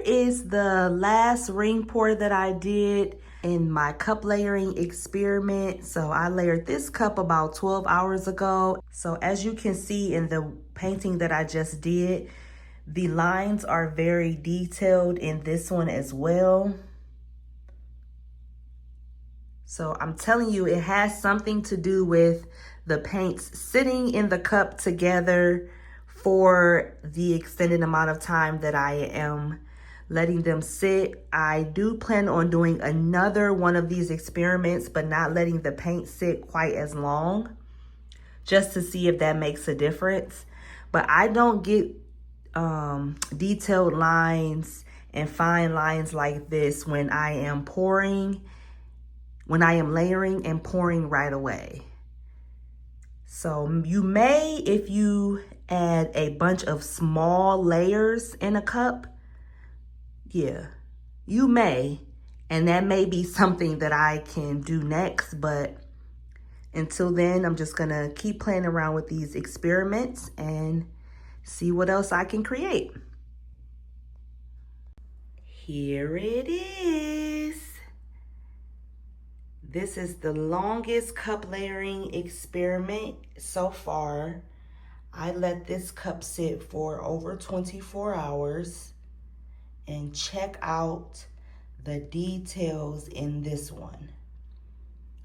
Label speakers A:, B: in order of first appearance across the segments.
A: is the last ring pour that I did in my cup layering experiment. So I layered this cup about 12 hours ago. So as you can see in the painting that I just did, the lines are very detailed in this one as well. So I'm telling you, it has something to do with the paints sitting in the cup together for the extended amount of time that I am letting them sit. I do plan on doing another one of these experiments, but not letting the paint sit quite as long, just to see if that makes a difference. But I don't get detailed lines and fine lines like this when I am layering and pouring right away. So you may, if you add a bunch of small layers in a cup, yeah, you may, and that may be something that I can do next, but until then, I'm just gonna keep playing around with these experiments and see what else I can create. Here it is. This is the longest cup layering experiment so far. I let this cup sit for over 24 hours, and check out the details in this one.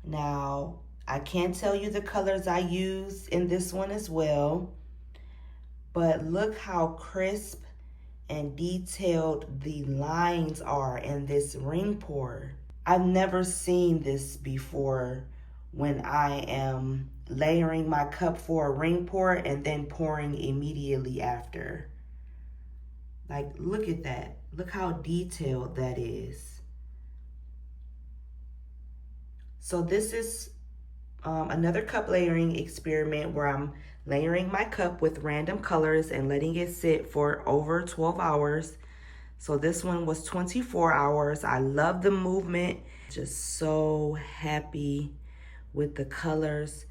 A: Now, I can't tell you the colors I use in this one as well, but look how crisp and detailed the lines are in this ring pour. I've never seen this before when I am layering my cup for a ring pour and then pouring immediately after. Like, look at that. Look how detailed that is. So this is another cup layering experiment where I'm layering my cup with random colors and letting it sit for over 12 hours. So this one was 24 hours. I love the movement. Just so happy with the colors.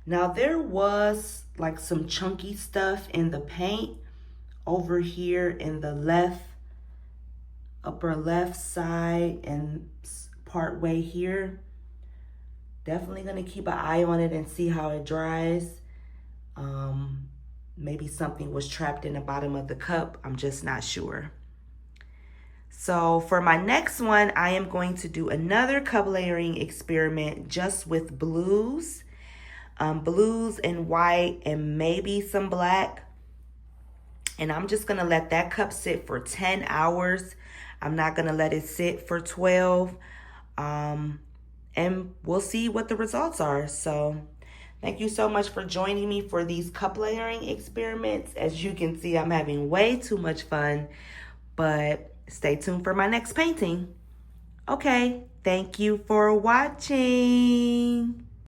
A: Now there was like some chunky stuff in the paint over here in the upper left side and part way here. Definitely gonna keep an eye on it and see how it dries. Maybe something was trapped in the bottom of the cup. I'm just not sure. So for my next one, I am going to do another cup layering experiment just with blues. Blues and white and maybe some black. And I'm just gonna let that cup sit for 10 hours. I'm not gonna let it sit for 12. And we'll see what the results are. So thank you so much for joining me for these cup layering experiments. As you can see, I'm having way too much fun, but stay tuned for my next painting. Okay, thank you for watching.